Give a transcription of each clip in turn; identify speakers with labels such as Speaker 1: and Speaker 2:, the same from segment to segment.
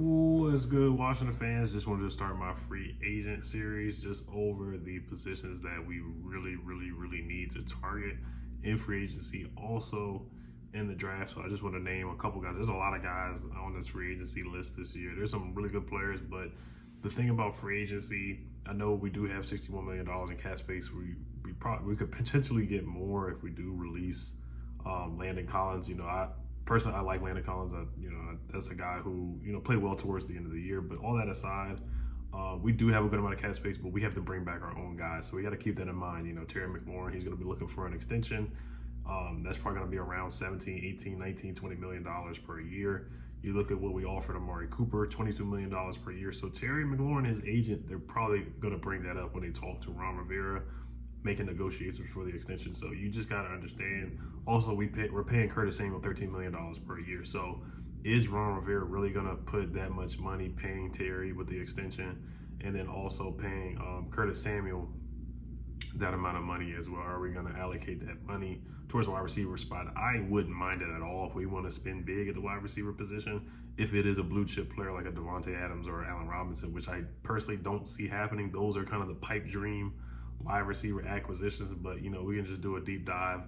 Speaker 1: What's good, Washington fans? Just wanted to start my free agent series just over the positions that we really need to target in free agency, also in the draft. So I just want to name a couple guys. There's a lot of guys on this free agency list this year. There's some really good players, but the thing about free agency, I know we do have $61 million in cap space. We could potentially get more if we do release Landon Collins. Personally, I like Landon Collins. That's a guy who, played well towards the end of the year. But all that aside, we do have a good amount of cap space, but we have to bring back our own guys. So we got to keep that in mind. Terry McLaurin, he's going to be looking for an extension. That's probably going to be around 17, 18, 19, $20 million per year. You look at what we offered Amari Cooper, $22 million per year. So Terry McLaurin, his agent, they're probably going to bring that up when they talk to Ron Rivera, making negotiations for the extension. So you just got to understand. Also, we're paying Curtis Samuel $13 million per year. So is Ron Rivera really going to put that much money paying Terry with the extension and then also paying Curtis Samuel that amount of money as well? Are we going to allocate that money towards the wide receiver spot? I wouldn't mind it at all if we want to spend big at the wide receiver position. If it is a blue chip player like a Devonte Adams or Allen Robinson, which I personally don't see happening. Those are kind of the pipe dream wide receiver acquisitions, but we can just do a deep dive,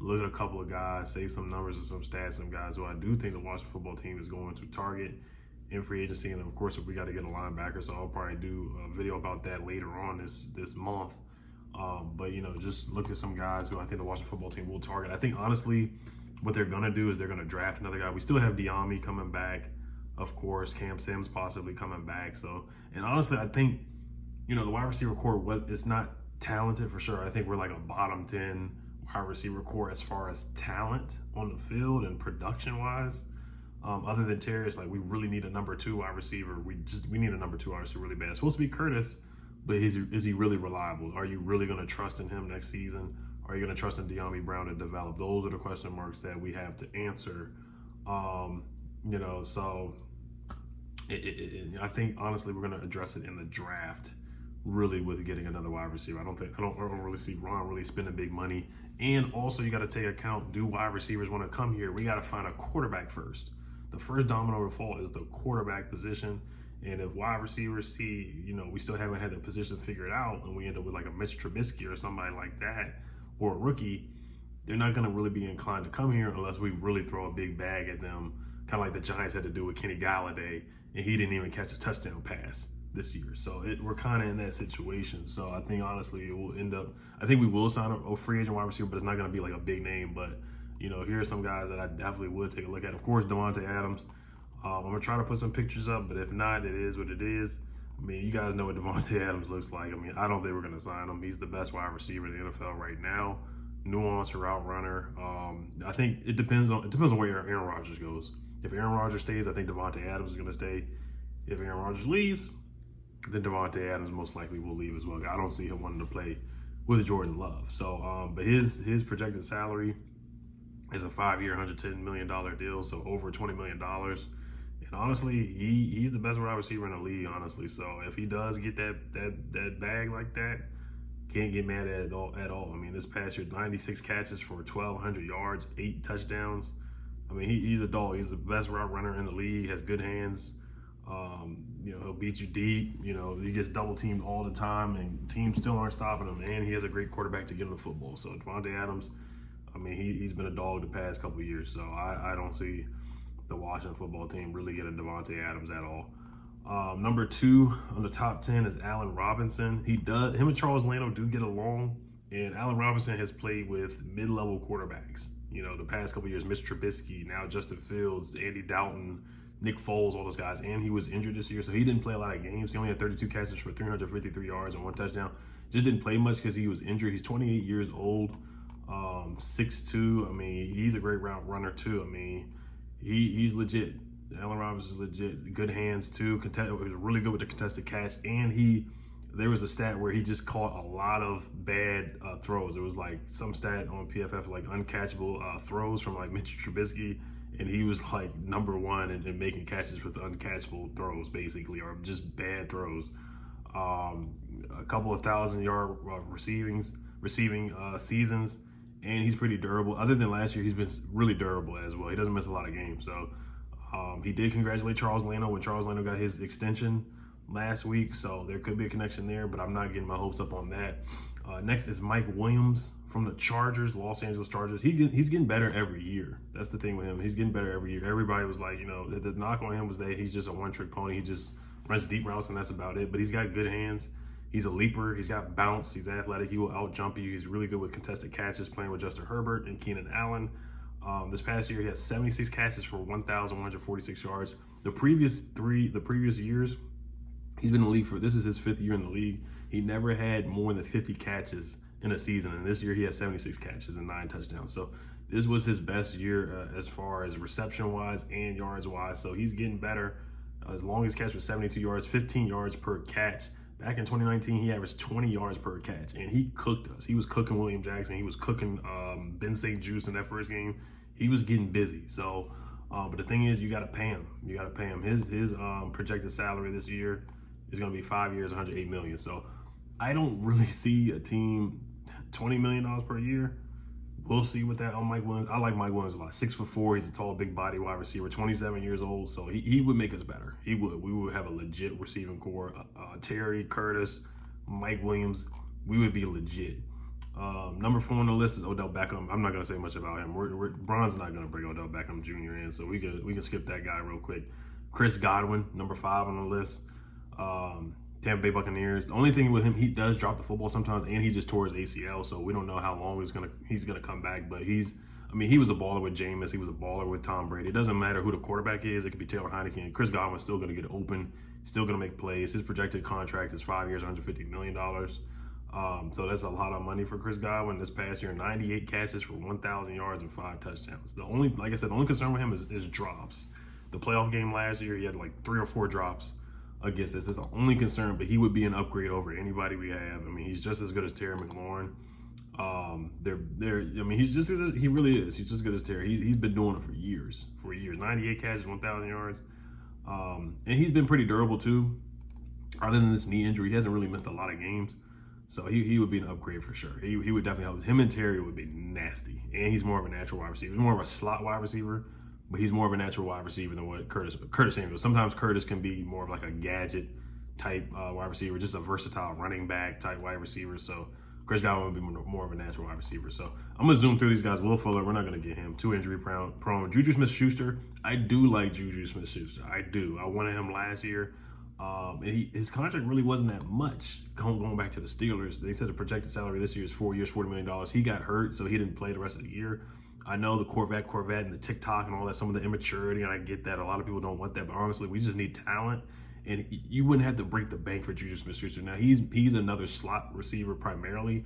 Speaker 1: look at a couple of guys, say some numbers and some stats, some guys who I do think the Washington football team is going to target in free agency. And of course, if we got to get a linebacker, so I'll probably do a video about that later on this month. But just look at some guys who I think the Washington football team will target. I think honestly, what they're gonna do is they're gonna draft another guy. We still have Diami coming back, of course, Cam Sims possibly coming back. So, and honestly, I think the wide receiver core it's not talented for sure. I think we're like a bottom 10 wide receiver core as far as talent on the field and production wise. Other than Terry, it's like we really need a number 2 wide receiver. We need a number 2 wide receiver really bad. It's supposed to be Curtis, but is he really reliable? Are you really going to trust in him next season? Are you going to trust in De'Ami Brown to develop? Those are the question marks that we have to answer. So I think honestly we're going to address it in the draft. Really, with getting another wide receiver, I don't really see Ron really spending big money. And also, you got to take account: do wide receivers want to come here? We got to find a quarterback first. The first domino to fall is the quarterback position. And if wide receivers see, we still haven't had the position figured out, and we end up with like a Mitch Trubisky or somebody like that, or a rookie, they're not going to really be inclined to come here unless we really throw a big bag at them, kind of like the Giants had to do with Kenny Galladay, and he didn't even catch a touchdown pass this year. So we're kind of in that situation. So I think honestly it will end up, I think we will sign a free agent wide receiver, but it's not going to be like a big name. But here are some guys that I definitely would take a look at. Of course, Devonte Adams. I'm gonna try to put some pictures up, but if not, it is what it is. I mean, you guys know what Devonte Adams looks like. I mean, I don't think we're gonna sign him. He's the best wide receiver in the NFL right now. Nuanced route runner. I think it depends on where Aaron Rodgers goes. If Aaron Rodgers stays, I think Devonte Adams is gonna stay. If Aaron Rodgers leaves, then Devonte Adams most likely will leave as well. I don't see him wanting to play with Jordan Love. So, but his projected salary is a 5-year, $110 million deal, so over $20 million. And honestly, he's the best wide receiver in the league, honestly. So if he does get that bag like that, can't get mad at it at all. I mean, this past year, 96 catches for 1,200 yards, 8 touchdowns. I mean, he's a dog. He's the best route runner in the league, has good hands. He'll beat you deep. He gets double teamed all the time, and teams still aren't stopping him. And he has a great quarterback to get him the football. So Devonte Adams, I mean, he's been a dog the past couple of years. So I don't see the Washington football team really getting Devonte Adams at all. Number 2 on the top 10 is Allen Robinson. Him and Charles Leno do get along, and Allen Robinson has played with mid-level quarterbacks. The past couple of years, Mitch Trubisky, now Justin Fields, Andy Dalton, Nick Foles, all those guys, and he was injured this year, so he didn't play a lot of games. He only had 32 catches for 353 yards and 1 touchdown. Just didn't play much because he was injured. He's 28 years old, 6'2". I mean, he's a great route runner too. I mean, he's legit. Allen Robinson is legit. Good hands too. He was really good with the contested catch, and there was a stat where he just caught a lot of bad throws. It was like some stat on PFF like uncatchable throws from like Mitch Trubisky, and he was like number 1 in making catches with uncatchable throws, basically, or just bad throws. A couple of 1,000-yard receiving seasons, and he's pretty durable. Other than last year, he's been really durable as well. He doesn't miss a lot of games, so He did congratulate Charles Leno when Charles Leno got his extension last week, so there could be a connection there, but I'm not getting my hopes up on that. Next is Mike Williams from the Chargers, Los Angeles Chargers. He's getting better every year. That's the thing with him. He's getting better every year. Everybody was like, the knock on him was that he's just a one-trick pony. He just runs deep routes, and that's about it. But he's got good hands. He's a leaper. He's got bounce. He's athletic. He will out-jump you. He's really good with contested catches, playing with Justin Herbert and Keenan Allen. This past year, he had 76 catches for 1,146 yards. The previous years, he's been in the league this is his 5th year in the league. He never had more than 50 catches in a season, and this year he has 76 catches and 9 touchdowns. So this was his best year as far as reception-wise and yards-wise. So he's getting better. His longest catch was 72 yards, 15 yards per catch. Back in 2019, he averaged 20 yards per catch, and he cooked us. He was cooking William Jackson. He was cooking Ben St. Juice in that first game. He was getting busy. So, but the thing is, you got to pay him. You got to pay him. His projected salary this year is going to be 5 years, $108 million. So I don't really see a team $20 million per year. We'll see with that on Mike Williams. I like Mike Williams a lot. 6'4", he's a tall, big body wide receiver, 27 years old. So he would make us better. He would. We would have a legit receiving core. Terry, Curtis, Mike Williams, we would be legit. Number 4 on the list is Odell Beckham. I'm not going to say much about him. Bron's not going to bring Odell Beckham Jr. in, so we can skip that guy real quick. Chris Godwin, number 5 on the list. Tampa Bay Buccaneers. The only thing with him, he does drop the football sometimes, and he just tore his ACL, so we don't know how long he's gonna come back. But he was a baller with Jameis. He was a baller with Tom Brady. It doesn't matter who the quarterback is. It could be Taylor Heineke. Chris Godwin's still gonna get open. Still gonna make plays. His projected contract is 5 years, $150 million. So that's a lot of money for Chris Godwin. This past year, 98 catches for 1,000 yards and 5 touchdowns. The only concern with him is drops. The playoff game last year, he had like 3 or 4 drops against us. That's the only concern, but he would be an upgrade over anybody we have. I mean, he's just as good as Terry McLaurin. He really is. He's just as good as Terry. He's been doing it for years. 98 catches, 1,000 yards. And he's been pretty durable too. Other than this knee injury, he hasn't really missed a lot of games. So he would be an upgrade for sure. He would definitely help. Him and Terry would be nasty. And he's more of a natural wide receiver. He's more of a slot wide receiver, but he's more of a natural wide receiver than what Curtis Samuel. Sometimes Curtis can be more of like a gadget type wide receiver, just a versatile running back type wide receiver. So Chris Godwin would be more of a natural wide receiver. So I'm going to zoom through these guys. Will Fuller, we're not going to get him. Too injury prone. Juju Smith-Schuster, I do like Juju Smith-Schuster. I do. I wanted him last year. His contract really wasn't that much going back to the Steelers. They said the projected salary this year is 4 years, $40 million. He got hurt, so he didn't play the rest of the year. I know the Corvette and the TikTok and all that, some of the immaturity, and I get that. A lot of people don't want that, but honestly, we just need talent. And you wouldn't have to break the bank for Juju Smith-Schuster. Now, he's another slot receiver primarily,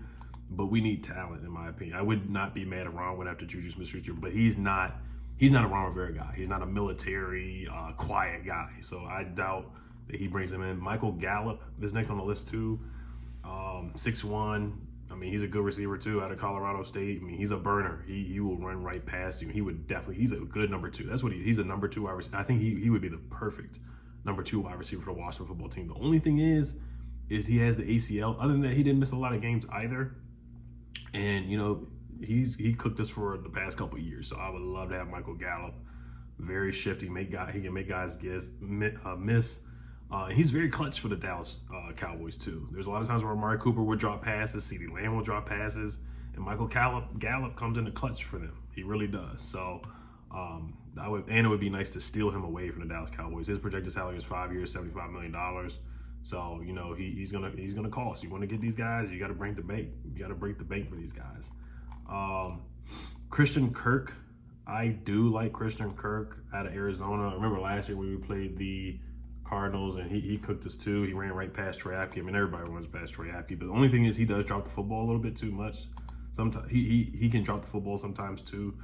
Speaker 1: but we need talent, in my opinion. I would not be mad if Ron went after Juju Smith-Schuster, but he's not a Ron Rivera guy. He's not a military, quiet guy. So I doubt that he brings him in. Michael Gallup is next on the list too. 6'1". I mean, he's a good receiver too, out of Colorado State. I mean, he's a burner. He will run right past you. He's a good number 2. That's what he's a number 2 wide receiver. I think he would be the perfect number 2 wide receiver for the Washington football team. The only thing is he has the ACL. Other than that, he didn't miss a lot of games either. And, he cooked us for the past couple of years. So I would love to have Michael Gallup. Very shifty, he can make guys miss. He's very clutch for the Dallas Cowboys too. There's a lot of times where Amari Cooper would drop passes, CeeDee Lamb will drop passes, and Michael Gallup comes in the clutch for them. He really does. So it would be nice to steal him away from the Dallas Cowboys. His projected salary is 5 years, $75 million. So he's gonna cost. You want to get these guys, you got to break the bank. You got to break the bank for these guys. Christian Kirk, I do like Christian Kirk out of Arizona. I remember last year when we played the Cardinals, and he cooked us too. He ran right past Troy Apke. I mean, everybody runs past Troy Apke, but the only thing is he does drop the football a little bit too much. Sometimes he can drop the football sometimes too.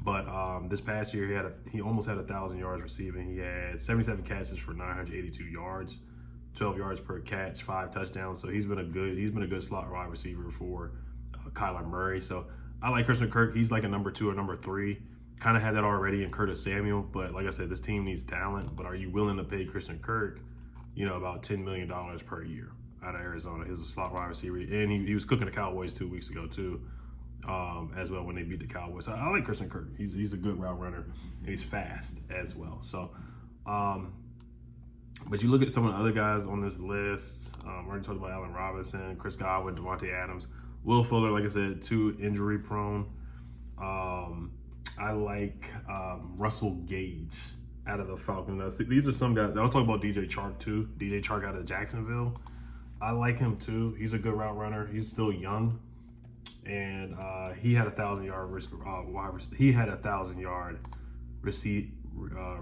Speaker 1: But this past year he almost had 1,000 yards receiving. He had 77 catches for 982 yards, 12 yards per catch, 5 touchdowns. So he's been a good slot wide receiver for Kyler Murray. So I like Christian Kirk. He's like a number 2 or number 3. Kind of had that already in Curtis Samuel, but like I said, this team needs talent. But are you willing to pay Christian Kirk, about $10 million per year out of Arizona? He was a slot wide receiver, and he was cooking the Cowboys 2 weeks ago too. as well when they beat the Cowboys. So I like Christian Kirk. He's a good route runner, and he's fast as well. So, but you look at some of the other guys on this list. We already talked about Allen Robinson, Chris Godwin, Devonte Adams, Will Fuller. Like I said, too injury prone. I like Russell Gage out of the Falcons. These are some guys. I was talking about DJ Chark too. DJ Chark out of Jacksonville. I like him too. He's a good route runner. He's still young, and he had 1,000-yard he had 1,000-yard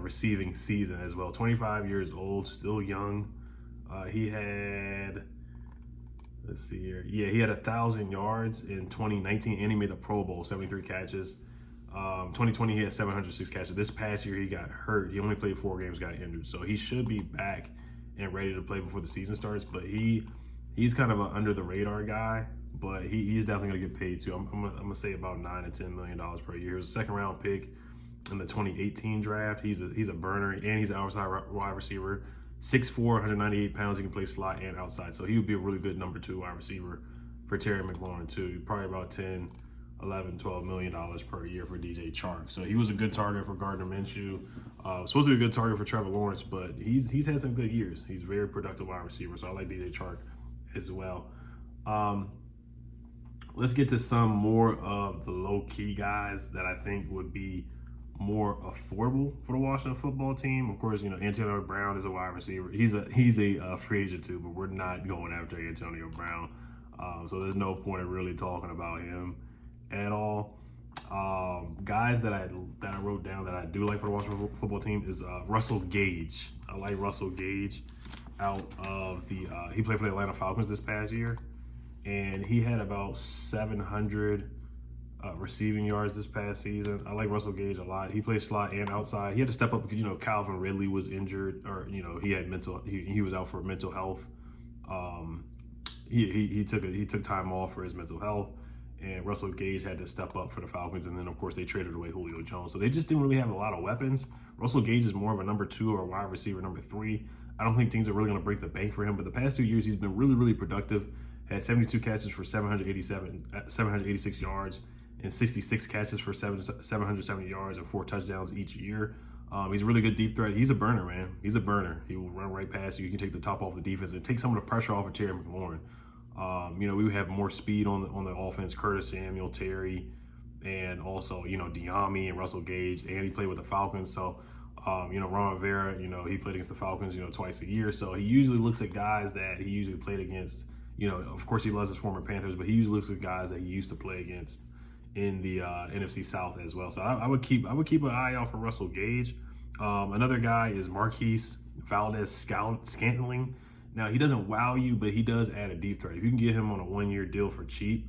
Speaker 1: receiving season as well. 25 years old, still young. He had, let's see here. Yeah, he had 1,000 yards in 2019, and he made a Pro Bowl, 73 catches. 2020, he had 706 catches. This past year, he got hurt. He only played 4 games, got injured. So he should be back and ready to play before the season starts. But he's kind of an under the radar guy, but he's definitely gonna get paid too. I'm gonna say about $9 to $10 million per year. He was a second round pick in the 2018 draft. He's a burner, and he's an outside wide receiver. 6'4", 198 pounds. He can play slot and outside. So he would be a really good number 2 wide receiver for Terry McLaurin too. Probably about 10, 11, $12 million per year for DJ Chark. So he was a good target for Gardner Minshew. Supposed to be a good target for Trevor Lawrence, but he's had some good years. He's a very productive wide receiver, so I like DJ Chark as well. Let's get to some more of the low-key guys that I think would be more affordable for the Washington football team. Of course, Antonio Brown is a wide receiver. He's a free agent too, but we're not going after Antonio Brown. So there's no point of really talking about him at all. Guys that I wrote down that I do like for the Washington football team is Russell Gage. I like Russell Gage out of he played for the Atlanta Falcons this past year, and he had about 700 receiving yards this past season. I like Russell Gage a lot. He plays slot and outside. He had to step up because Calvin Ridley was injured, or he had he was out for mental health. He took time off for his mental health, and Russell Gage had to step up for the Falcons. And then of course they traded away Julio Jones, so they just didn't really have a lot of weapons. Russell Gage is more of a number 2 or a wide receiver number 3. I don't think things are really going to break the bank for him, but the past 2 years he's been really, really productive. Had 72 catches for 786 yards, and 66 catches for 770 yards and 4 touchdowns each year. He's a really good deep threat. He's a burner, man. He's a burner. He will run right past you. You can take the top off the defense and take some of the pressure off of Terry McLaurin. We would have more speed on the offense. Curtis Samuel, Terry, and also Diami and Russell Gage, and he played with the Falcons. So Ron Rivera, he played against the Falcons twice a year. So he usually looks at guys that he usually played against. Of course he loves his former Panthers, but he usually looks at guys that he used to play against in the NFC South as well. So I would keep an eye out for Russell Gage. Another guy is Marquise Valdez Scantling. Now he doesn't wow you, but he does add a deep threat. If you can get him on a 1-year deal for cheap,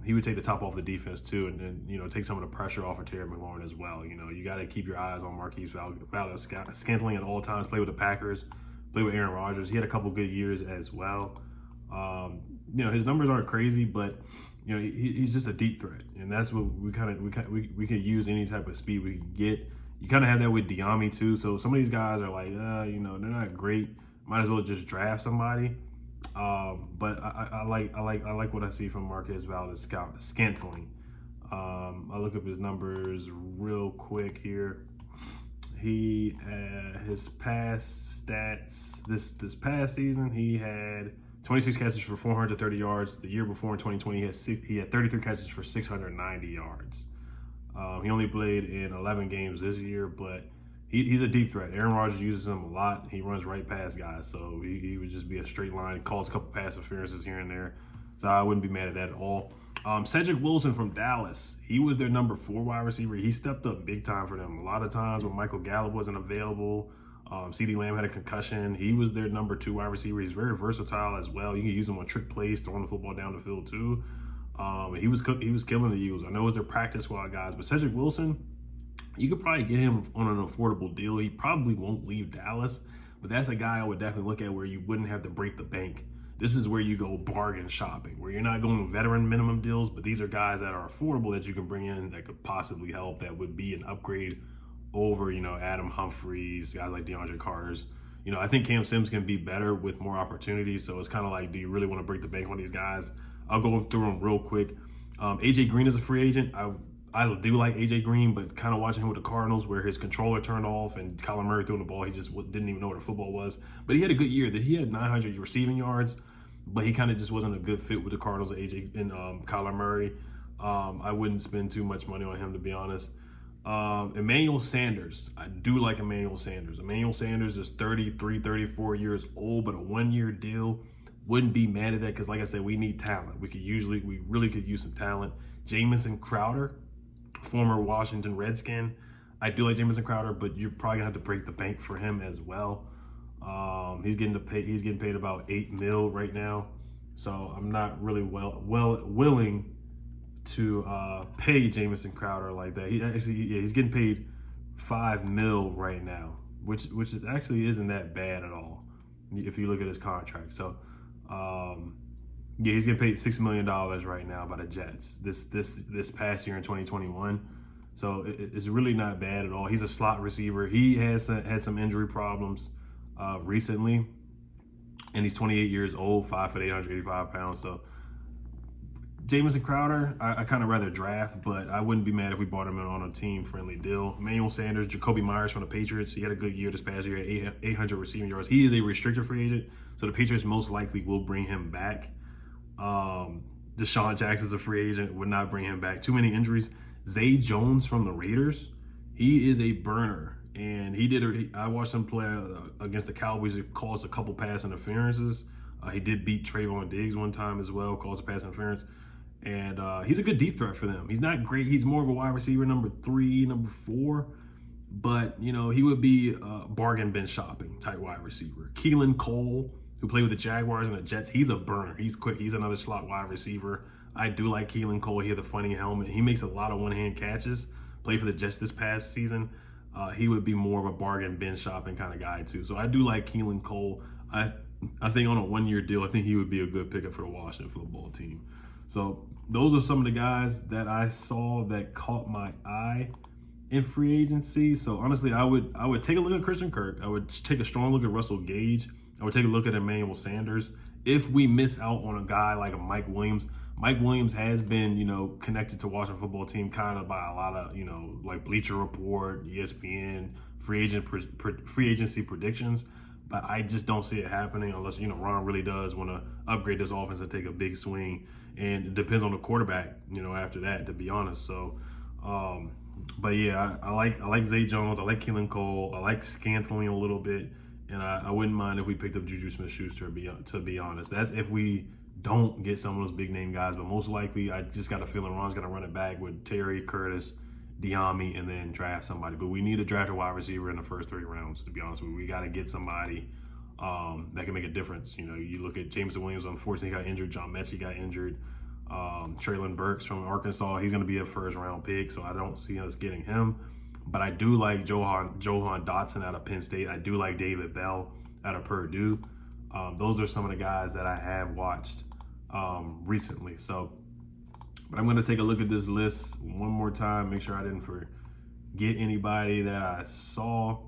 Speaker 1: he would take the top off the defense too, and then take some of the pressure off of Terry McLaurin as well. You got to keep your eyes on Marquise Valdez Scantling at all times. Play with the Packers, play with Aaron Rodgers. He had a couple good years as well. His numbers aren't crazy, but he's just a deep threat, and that's what we could use any type of speed we can get. You kind of have that with Diami too. So some of these guys are like, they're not great. Might as well just draft somebody. But I like what I see from Marquise Valdez Scantling. I look up his numbers real quick here. He his past stats this past season, he had 26 catches for 430 yards. The year before in 2020, he had 33 catches for 690 yards. He only played in 11 games this year, but he's a deep threat. Aaron Rodgers uses him a lot. He runs right past guys, so he would just be a straight line, calls a couple pass interferences here and there. So I wouldn't be mad at that at all. Cedric Wilson from Dallas, he was their number 4 wide receiver. He stepped up big time for them. A lot of times when Michael Gallup wasn't available, CeeDee Lamb had a concussion. He was their number 2 wide receiver. He's very versatile as well. You can use him on trick plays, throwing the football down the field too. He was killing the Eagles. I know it was their practice squad guys, but Cedric Wilson, you could probably get him on an affordable deal. He probably won't leave Dallas, but that's a guy I would definitely look at where you wouldn't have to break the bank. This is where you go bargain shopping, where you're not going veteran minimum deals, but these are guys that are affordable that you can bring in that could possibly help, that would be an upgrade over, Adam Humphries, guys like DeAndre Carter's. I think Cam Sims can be better with more opportunities, so it's kind of like, do you really want to break the bank on these guys? I'll go through them real quick. AJ Green is a free agent. I do like AJ Green, but kind of watching him with the Cardinals where his controller turned off and Kyler Murray threw the ball, he just didn't even know what a football was. But he had a good year. He had 900 receiving yards, but he kind of just wasn't a good fit with the Cardinals and Kyler Murray. I wouldn't spend too much money on him, to be honest. Emmanuel Sanders. I do like Emmanuel Sanders. Emmanuel Sanders is 33, 34 years old, but a one-year deal. Wouldn't be mad at that because, like I said, we need talent. We really could use some talent. Jamison Crowder, former Washington Redskin. I do like Jamison Crowder, but you're probably gonna have to break the bank for him as well. He's getting paid about $8 million right now, so I'm not really willing to pay Jamison Crowder like that. He's getting paid $5 million right now, which actually isn't that bad at all if you look at his contract. So he's getting paid $6 million right now by the Jets this past year in 2021. So it's really not bad at all. He's a slot receiver. He has had some injury problems recently, and he's 28 years old, 5'8", 185 pounds. So Jamison Crowder, I kind of rather draft, but I wouldn't be mad if we bought him in on a team-friendly deal. Emmanuel Sanders, Jacoby Myers from the Patriots. He had a good year this past year, 800 receiving yards. He is a restricted free agent, so the Patriots most likely will bring him back. Deshaun Jackson's a free agent, would not bring him back. Too many injuries. Zay Jones from the Raiders, he is a burner, and I watched him play against the Cowboys. He caused a couple pass interferences. He did beat Trayvon Diggs one time as well, caused a pass interference. And he's a good deep threat for them. He's not great. He's more of a wide receiver, number 3, number 4. But, he would be a bargain bin shopping type wide receiver. Keelan Cole, who played with the Jaguars and the Jets, he's a burner. He's quick. He's another slot wide receiver. I do like Keelan Cole. He had the funny helmet. He makes a lot of one-hand catches. Played for the Jets this past season. He would be more of a bargain bin shopping kind of guy, too. So I do like Keelan Cole. I think on a one-year deal, I think he would be a good pickup for the Washington football team. So those are some of the guys that I saw that caught my eye in free agency. So honestly, I would take a look at Christian Kirk. I would take a strong look at Russell Gage. I would take a look at Emmanuel Sanders. If we miss out on a guy like a Mike Williams has been, connected to Washington football team kind of by a lot of, like Bleacher Report, ESPN, free agency predictions. But I just don't see it happening unless, Ron really does want to upgrade this offense and take a big swing. And it depends on the quarterback, after that, to be honest. So, but yeah, I like Zay Jones. I like Keelan Cole. I like Scantling a little bit. And I wouldn't mind if we picked up Juju Smith-Schuster, to be honest. That's if we don't get some of those big-name guys. But most likely, I just got a feeling Ron's going to run it back with Terry, Curtis, Diami, and then draft somebody. But we need to draft a wide receiver in the first 3 rounds, to be honest with you. We got to get somebody that can make a difference. You look at Jameson Williams, unfortunately got injured. John Mechie got injured. Traylon Burks from Arkansas, he's going to be a first-round pick, so I don't see us getting him. But I do like Johan Dotson out of Penn State. I do like David Bell out of Purdue. Those are some of the guys that I have watched recently. So, but I'm going to take a look at this list one more time, make sure I didn't forget anybody that I saw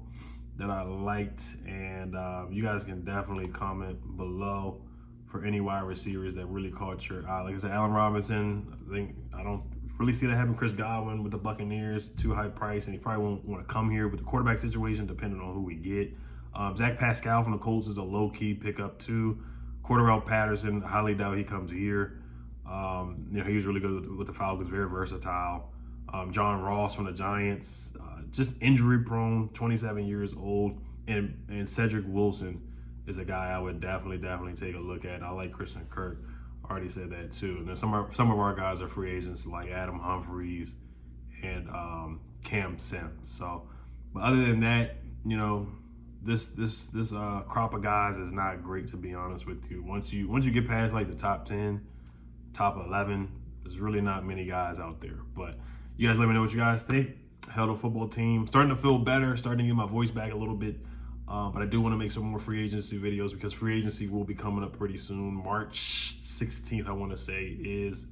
Speaker 1: that I liked. And you guys can definitely comment below for any wide receivers that really caught your eye. Like I said, Allen Robinson, I don't really see that happen. Chris Godwin with the Buccaneers, too high price, and he probably won't want to come here with the quarterback situation, depending on who we get. Zach Pascal from the Colts is a low-key pickup too. Cordarrelle Patterson, I highly doubt he comes here. He was really good with the Falcons, very versatile. John Ross from the Giants, just injury-prone, 27 years old, and Cedric Wilson is a guy I would definitely take a look at. I like Christian Kirk. I already said that too. And then some of our guys are free agents like Adam Humphries and Cam Sims. So, but other than that, this crop of guys is not great, to be honest with you. Once you get past like the top 10, top 11, there's really not many guys out there. But you guys let me know what you guys think. Hell, the football team starting to feel better, starting to get my voice back a little bit. But I do want to make some more free agency videos because free agency will be coming up pretty soon. March 16th, I want to say, is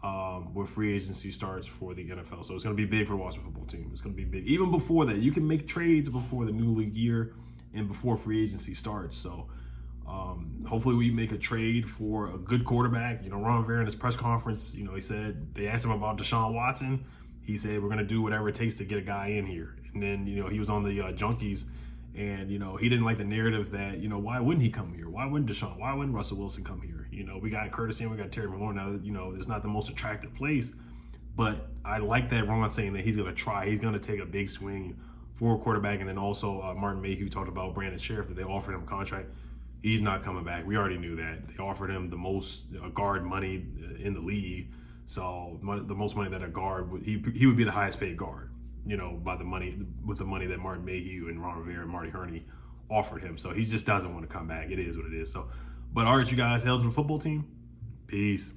Speaker 1: where free agency starts for the NFL. So it's going to be big for the Washington football team. It's going to be big. Even before that, you can make trades before the new league year and before free agency starts. So Hopefully we make a trade for a good quarterback. Ron Rivera in his press conference, he said they asked him about Deshaun Watson. He said we're going to do whatever it takes to get a guy in here. And then, he was on the Junkies, and, he didn't like the narrative that, why wouldn't he come here? Why wouldn't Deshaun? Why wouldn't Russell Wilson come here? We got Curtis and we got Terry McLaurin. Now, it's not the most attractive place, but I like that Ron saying that he's going to try. He's going to take a big swing for a quarterback. And then also Martin Mayhew talked about Brandon Sheriff, that they offered him a contract. He's not coming back. We already knew that. They offered him the most guard money in the league. So the most money that a guard would, he would be the highest paid guard, by the money, with the money that Martin Mayhew and Ron Rivera and Marty Hurney offered him. So he just doesn't want to come back. It is what it is. So, but all right, you guys, hail to the football team. Peace.